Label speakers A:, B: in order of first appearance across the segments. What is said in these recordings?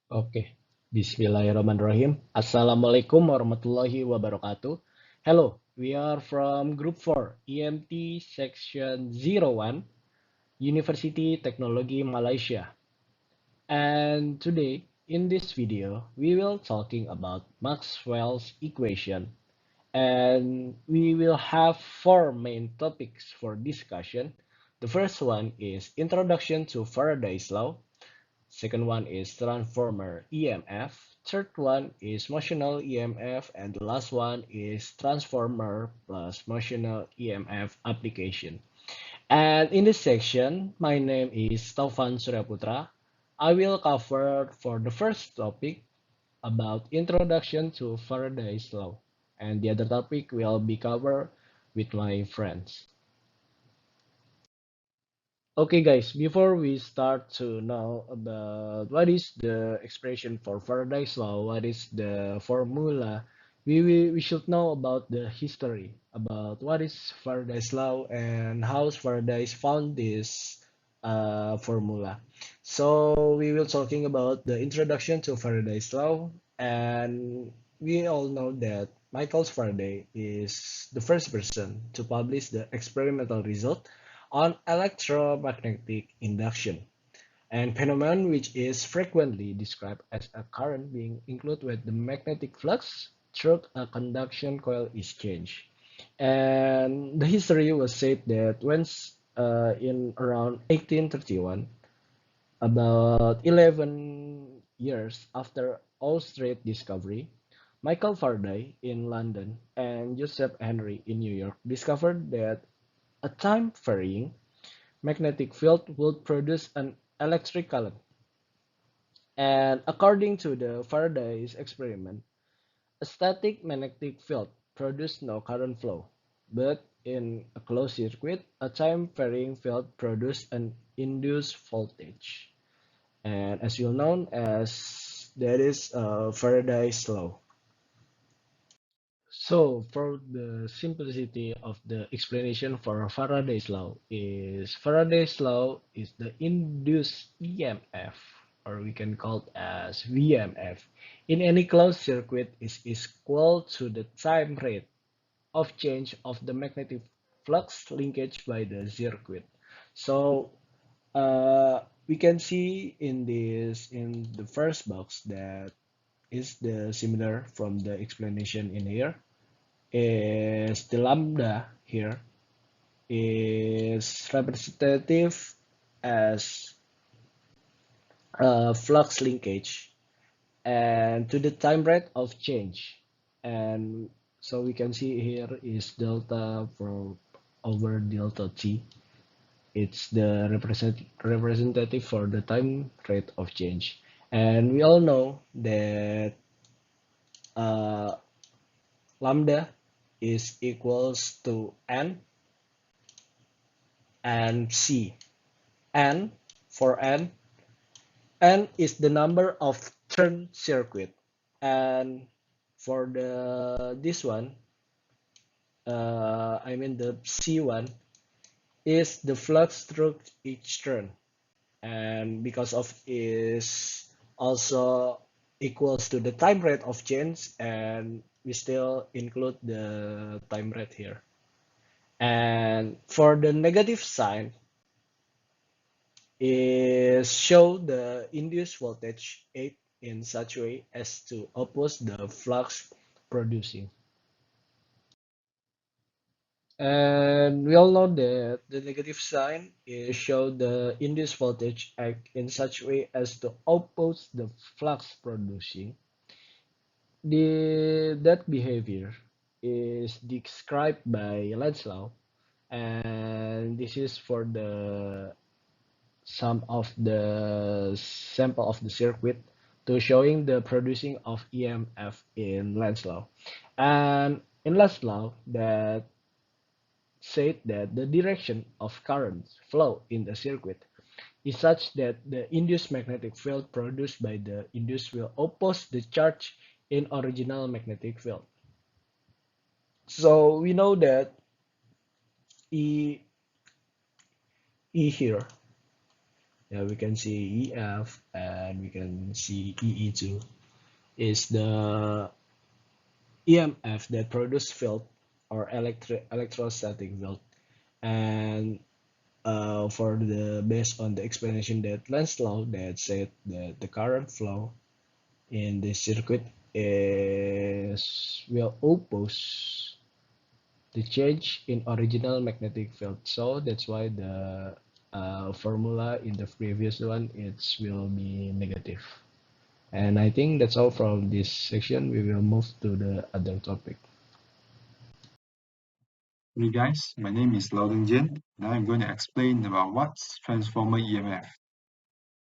A: Oke, Bismillahirrahmanirrahim. Assalamualaikum warahmatullahi wabarakatuh. Hello, we are from Group 4, EMT Section 01, University Technology Malaysia. And today, in this video, we will talking about Maxwell's equation. And we will have four main topics for discussion. The first one is Introduction to Faraday's Law. Second one is transformer EMF. Third one is motional EMF. And the last one is transformer plus motional EMF application. And in this section, my name is Taufan Suryaputra. I will cover for the first topic about introduction to Faraday's law. And the other topic will be covered with my friends. Okay guys, before we start to know about what is the expression for Faraday's law, what is the formula, we should know about the history, about what is Faraday's law and how Faraday found this formula. So we will talking about the introduction to Faraday's law, and we all know that Michael Faraday is the first person to publish the experimental result on electromagnetic induction, and phenomenon which is frequently described as a current being included with the magnetic flux through a conduction coil is changed. And the history was said that when in around 1831, about 11 years after Australia's discovery, Michael Faraday in London and Joseph Henry in New York discovered that a time-varying magnetic field would produce an electric current. And according to the Faraday's experiment, a static magnetic field produced no current flow, but in a closed circuit, a time-varying field produced an induced voltage. And as you'll know as that is Faraday's law. So, for the simplicity of the explanation for Faraday's law is the induced EMF, or we can call it as VMF, in any closed circuit is equal to the time rate of change of the magnetic flux linkage by the circuit. So, we can see in the first box that is the similar from the explanation in here is the lambda here is representative as flux linkage and to the time rate of change. And so we can see here is delta for over delta t. It's the representative for the time rate of change. And we all know that uh, lambda is equals to n and c. N for n is the number of turn circuit, and for the this one, I mean the C1 is the flux through each turn, and because of is also equals to the time rate of change, and we still include the time rate here. And for the negative sign is show the induced voltage 8 in such a way as to oppose the flux producing. And we all know that the negative sign is show the induced voltage act in such a way as to oppose the flux producing. That behavior is described by Lenz's law, and this is for the some of the sample of the circuit to showing the producing of EMF in Lenz's law. And in Lenz's law that said that the direction of current flow in the circuit is such that the induced magnetic field produced by the induced will oppose the charge in original magnetic field. So we know that E here Yeah, we can see EF and we can see EE too. Is the EMF that produce field or electrostatic field, and for the based on the explanation that Lenz's law that said that the current flow in the circuit is will oppose the change in original magnetic field. So that's why the formula in the previous one it will be negative. And I think that's all from this section. We will move to the other topic.
B: Hey guys, my name is Loudon Jin. Now I'm going to explain about what's transformer EMF.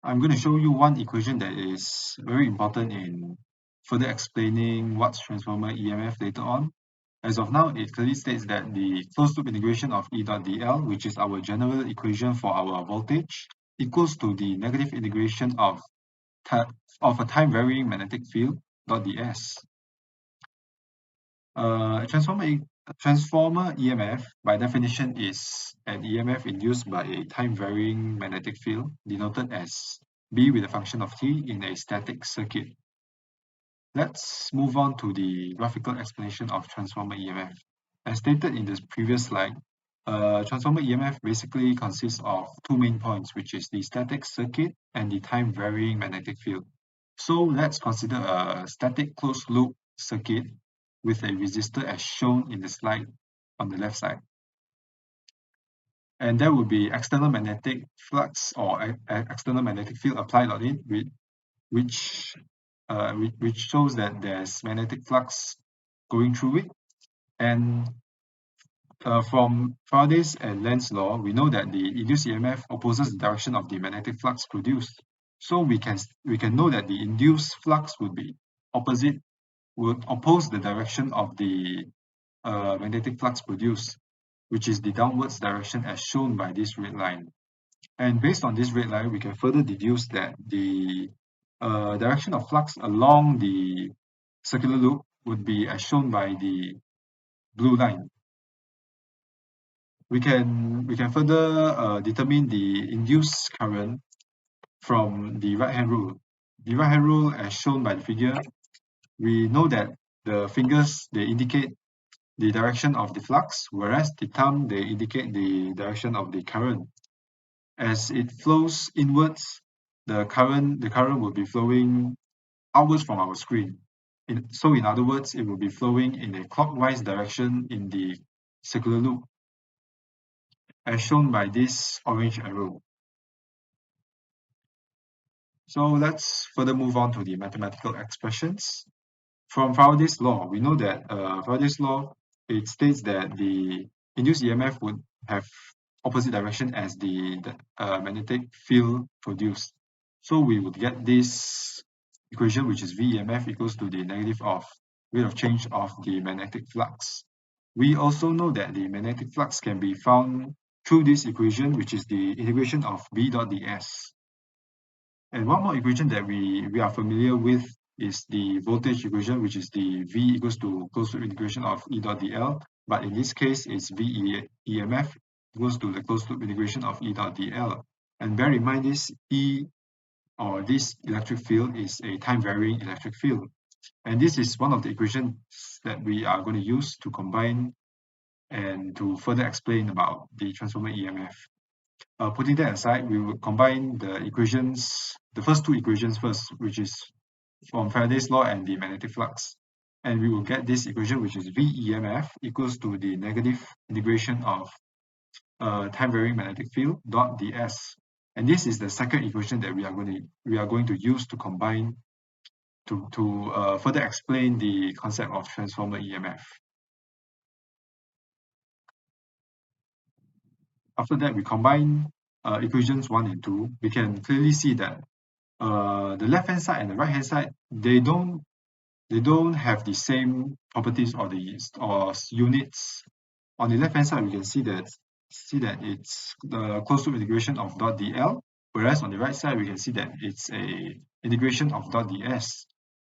B: I'm going to show you one equation that is very important in further explaining what's transformer EMF later on. As of now, it clearly states that the closed loop integration of E dot dl, which is our general equation for our voltage, equals to the negative integration of a time varying magnetic field dot ds. A transformer EMF, by definition, is an EMF induced by a time-varying magnetic field, denoted as B with a function of t in a static circuit. Let's move on to the graphical explanation of transformer EMF. As stated in this previous slide, transformer EMF basically consists of two main points, which is the static circuit and the time-varying magnetic field. So let's consider a static closed-loop circuit with a resistor as shown in the slide on the left side. And there will be external magnetic flux or external magnetic field applied on it, which shows that there's magnetic flux going through it. And from Faraday's and Lenz's law, we know that the induced EMF opposes the direction of the magnetic flux produced. So we can know that the induced flux would oppose the direction of the magnetic flux produced, which is the downwards direction as shown by this red line. And based on this red line, we can further deduce that the direction of flux along the circular loop would be as shown by the blue line. We can further determine the induced current from the right-hand rule. The right-hand rule, as shown by the figure, we know that the fingers they indicate the direction of the flux, whereas the thumb they indicate the direction of the current. As it flows inwards, the current will be flowing outwards from our screen. So in other words, it will be flowing in a clockwise direction in the circular loop, as shown by this orange arrow. So let's further move on to the mathematical expressions. From Faraday's law, we know that Faraday's law, it states that the induced EMF would have opposite direction as the magnetic field produced. So we would get this equation, which is VEMF equals to the negative of rate of change of the magnetic flux. We also know that the magnetic flux can be found through this equation, which is the integration of B dot ds. And one more equation that we are familiar with is the voltage equation, which is the V equals to closed loop integration of E dot dl. But in this case, it's VEMF equals to the closed loop integration of E dot dl. And bear in mind this E or this electric field is a time varying electric field. And this is one of the equations that we are going to use to combine and to further explain about the transformer EMF. Putting that aside, we will combine the equations, the first two equations first, which is from Faraday's law and the magnetic flux. And we will get this equation, which is VEMF equals to the negative integration of time varying magnetic field dot ds. And this is the second equation that we are going to use to combine to further explain the concept of transformer EMF. After that, we combine equations 1 and 2. We can clearly see that the left-hand side and the right-hand side, they don't have the same properties or units. On the left-hand side, we can see that it's the closed loop integration of dot dl, whereas on the right side, we can see that it's a integration of dot ds.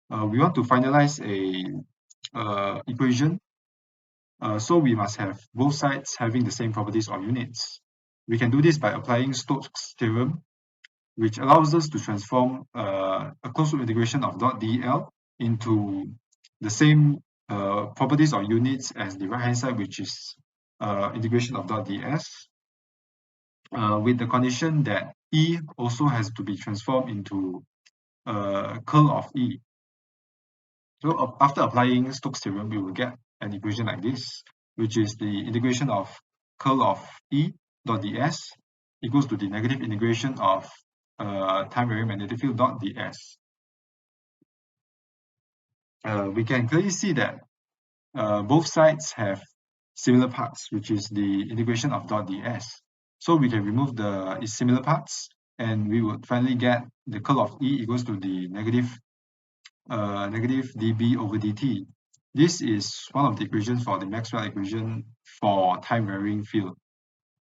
B: We want to finalize a equation, so we must have both sides having the same properties or units. We can do this by applying Stokes' theorem. which allows us to transform a closed loop integration of .dl into the same properties or units as the right hand side, which is integration of .ds, with the condition that E also has to be transformed into curl of E. So after applying Stokes' theorem, we will get an equation like this, which is the integration of curl of E dot ds equals to the negative integration of time varying magnetic field dot ds. We can clearly see that both sides have similar parts, which is the integration of dot ds. So we can remove the similar parts, and we would finally get the curl of E equals to the negative dB over dt. This is one of the equations for the Maxwell equation for time varying field.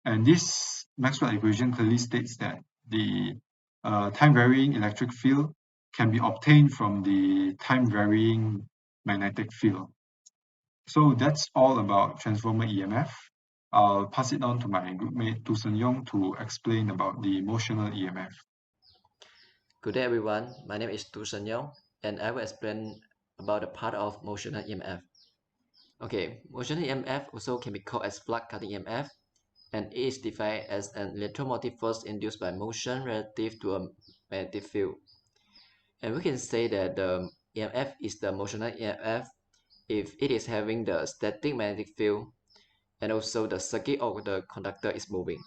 B: And this Maxwell equation clearly states that the time varying electric field can be obtained from the time varying magnetic field. So that's all about transformer EMF. I'll pass it on to my groupmate Tu Sen Yong to explain about the motional EMF.
C: Good day everyone, my name is Tu Sen Yong and I will explain about the part of motional EMF. Okay, motional EMF also can be called as flux cutting EMF, and it is defined as an electromotive force induced by motion relative to a magnetic field. And we can say that the EMF is the motional EMF if it is having the static magnetic field and also the circuit of the conductor is moving.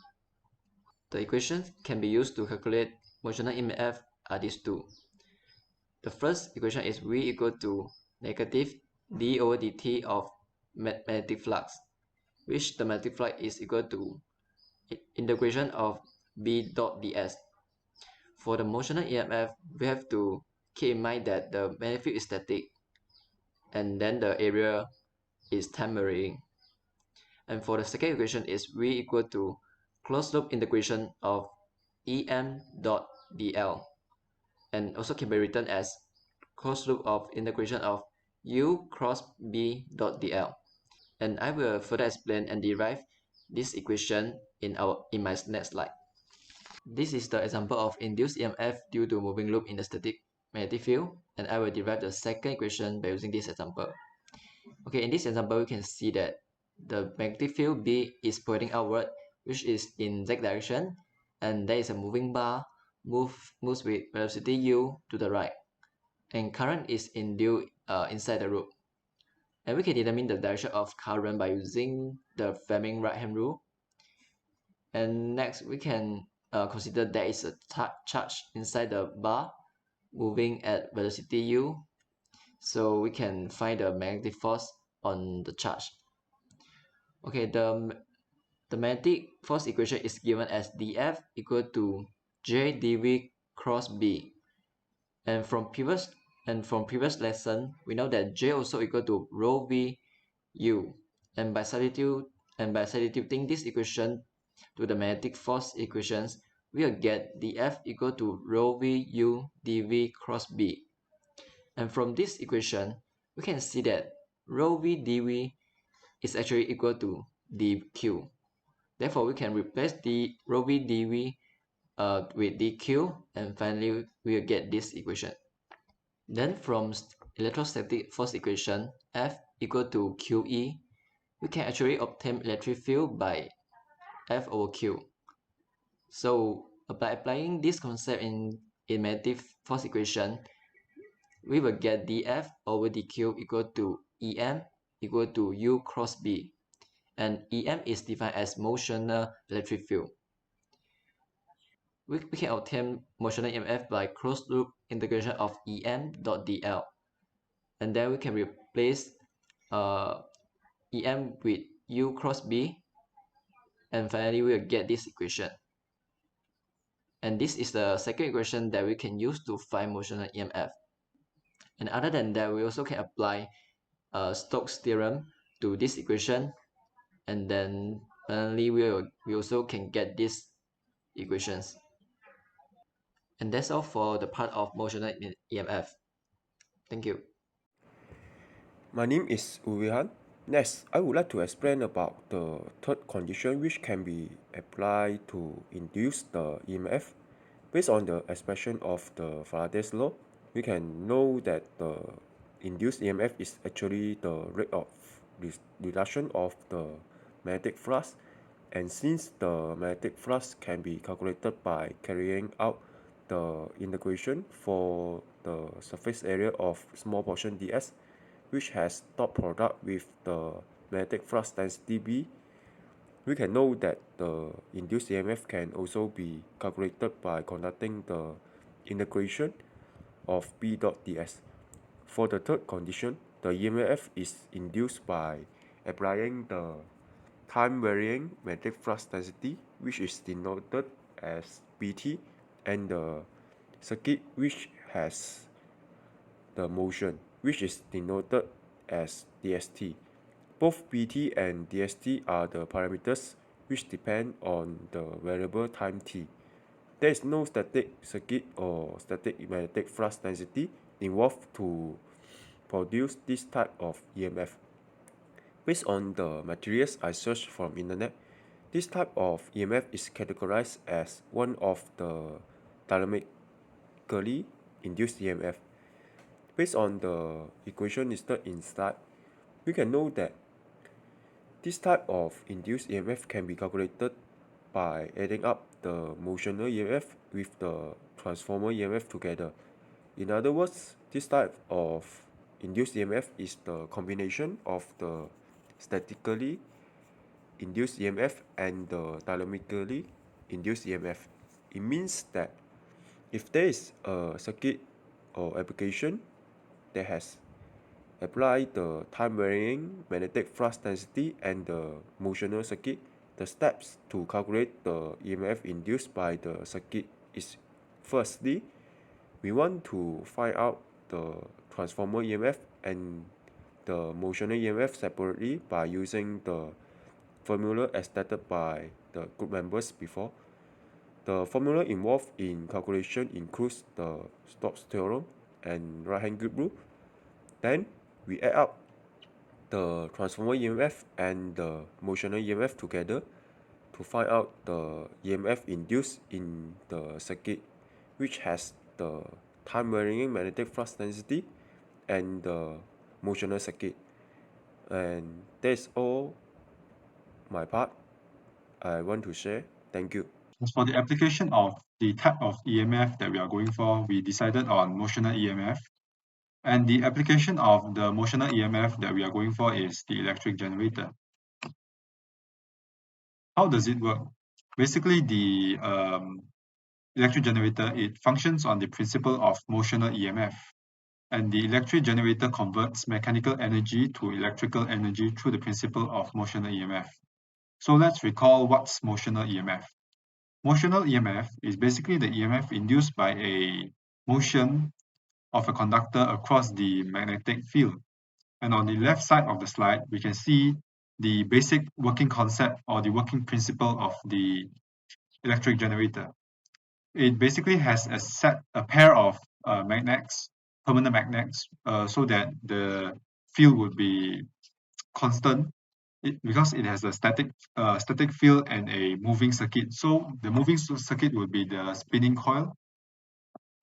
C: The equations can be used to calculate motional EMF are these two. The first equation is V equal to negative d over dt of magnetic flux, which the magnetic flux is equal to integration of B dot ds. For the motional EMF, we have to keep in mind that the magnetic field is static and then the area is time varying. And for the second equation is V equal to closed loop integration of Em dot dl, and also can be written as closed loop of integration of U cross B dot dl. And I will further explain and derive this equation in my next slide. This is the example of induced EMF due to moving loop in the static magnetic field, and I will derive the second equation by using this example. Okay, in this example, we can see that the magnetic field B is pointing outward, which is in Z direction, and there is a moving bar moves with velocity U to the right, and current is induced inside the loop. And we can determine the direction of current by using the Fleming right-hand rule. And next, we can consider there is a charge inside the bar moving at velocity u. So we can find the magnetic force on the charge. Okay, the magnetic force equation is given as dF equal to J dV cross B. And from previous lesson, we know that J also equal to rho V U. And by substituting this equation to the magnetic force equations, we will get dF equal to rho V U dV cross B. And from this equation, we can see that rho V dV is actually equal to dQ. Therefore, we can replace the rho V dV with dQ, and finally we will get this equation. Then from electrostatic force equation, F equal to QE, we can actually obtain electric field by F over Q. So by applying this concept in magnetic force equation, we will get dF over dQ equal to Em equal to U cross B. And Em is defined as motional electric field. We can obtain motional EMF by closed loop integration of Em dot dl. And then we can replace Em with U cross B. And finally, we will get this equation. And this is the second equation that we can use to find motional EMF. And other than that, we also can apply Stokes' theorem to this equation. And then finally, we also can get these equations. And that's all for the part of motional EMF. Thank you.
D: My name is Urihan. Next, I would like to explain about the third condition which can be applied to induce the EMF. Based on the expression of the Faraday's law, we can know that the induced EMF is actually the rate of reduction of the magnetic flux, and since the magnetic flux can be calculated by carrying out the integration for the surface area of small portion ds, which has dot product with the magnetic flux density B, we can know that the induced EMF can also be calculated by conducting the integration of B dot ds. For the third condition, the EMF is induced by applying the time varying magnetic flux density, which is denoted as Bt, and the circuit which has the motion, which is denoted as dst. Both Bt and dst are the parameters which depend on the variable time t. There is no static circuit or static magnetic flux density involved to produce this type of EMF. Based on the materials I searched from internet, this type of EMF is categorized as one of the dynamically induced EMF. Based on the equation listed in slide, we can know that this type of induced EMF can be calculated by adding up the motional EMF with the transformer EMF together. In other words, this type of induced EMF is the combination of the statically induced EMF and the dynamically induced EMF. It means that if there is a circuit or application that has applied the time varying magnetic flux density and the motional circuit, the steps to calculate the EMF induced by the circuit is, firstly, we want to find out the transformer EMF and the motional EMF separately by using the formula as stated by the group members before. The formula involved in calculation includes the Stokes theorem and right-hand grip rule. Then we add up the transformer EMF and the motional EMF together to find out the EMF induced in the circuit, which has the time varying magnetic flux density and the motional circuit. And that's all my part I want to share. Thank you.
B: As for the application of the type of EMF that we are going for, we decided on motional EMF. And the application of the motional EMF that we are going for is the electric generator. How does it work? Basically, the electric generator, it functions on the principle of motional EMF. And the electric generator converts mechanical energy to electrical energy through the principle of motional EMF. So let's recall what's motional EMF. Motional EMF is basically the EMF induced by a motion of a conductor across the magnetic field. And on the left side of the slide, we can see the basic working concept or the working principle of the electric generator. It basically has a pair of magnets, permanent magnets, so that the field would be constant because it has a static field and a moving circuit. So the moving circuit would be the spinning coil,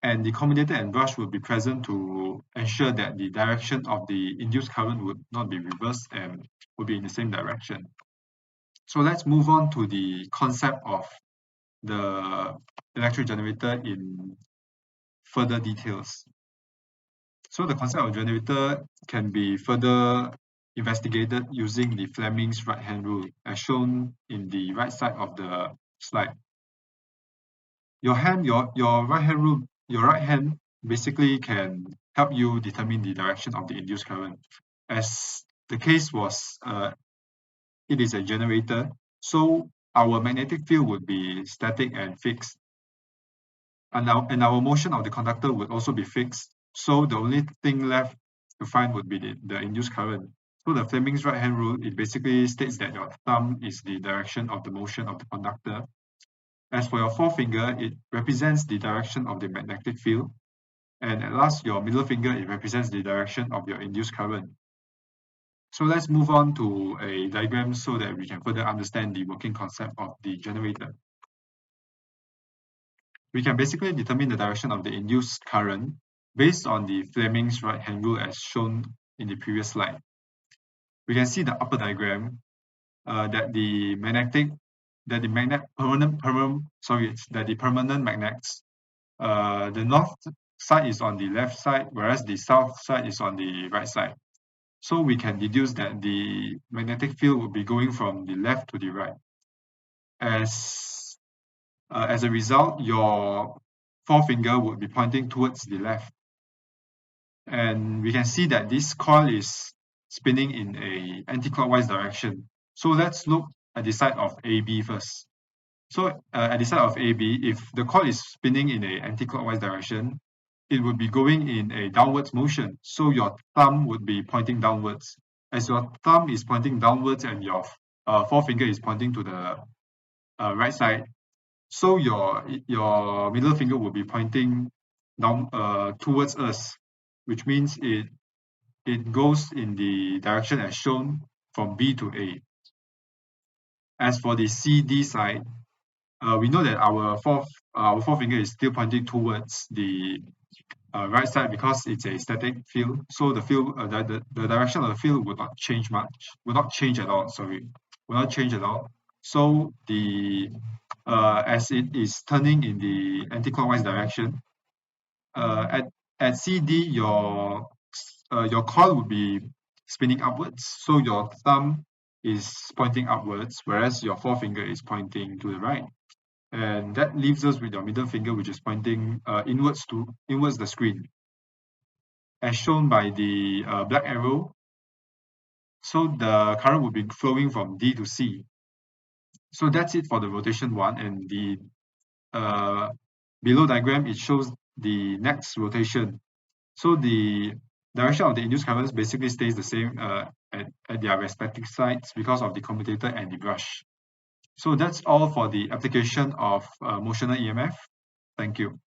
B: and the commutator and brush would be present to ensure that the direction of the induced current would not be reversed and would be in the same direction. So let's move on to the concept of the electric generator in further details. So the concept of generator can be further investigated using the Fleming's right-hand rule, as shown in the right side of the slide. Your right hand basically can help you determine the direction of the induced current. As the case was, it is a generator, so our magnetic field would be static and fixed. And our motion of the conductor would also be fixed. So the only thing left to find would be the induced current. So the Fleming's right-hand rule, it basically states that your thumb is the direction of the motion of the conductor. As for your forefinger, it represents the direction of the magnetic field. And at last, your middle finger, it represents the direction of your induced current. So let's move on to a diagram so that we can further understand the working concept of the generator. we can basically determine the direction of the induced current based on the Fleming's right-hand rule as shown in the previous slide. We can see the upper diagram that the permanent magnets, the north side is on the left side, whereas the south side is on the right side. So we can deduce that the magnetic field will be going from the left to the right. As a result, your forefinger would be pointing towards the left. And we can see that this coil is spinning in a anti-clockwise direction. So let's look at the side of AB first. So at the side of AB, if the coil is spinning in a anti-clockwise direction, it would be going in a downwards motion. So your thumb would be pointing downwards. As your thumb is pointing downwards and your forefinger is pointing to the right side, so your middle finger will be pointing down towards us, which means it goes in the direction as shown from B to A. As for the CD side, we know that our forefinger is still pointing towards the right side because it's a static field. So the field, the direction of the field would not change much, will not change at all. Sorry, will not change at all. So the as it is turning in the anti-clockwise direction, at CD your coil would be spinning upwards. So your thumb is pointing upwards, whereas your forefinger is pointing to the right. And that leaves us with your middle finger, which is pointing inwards the screen, as shown by the black arrow. So the current will be flowing from D to C. So that's it for the rotation one, and the below diagram it shows the next rotation. So the direction of the induced currents basically stays the same at their respective sides because of the commutator and the brush. So that's all for the application of motional EMF. Thank you.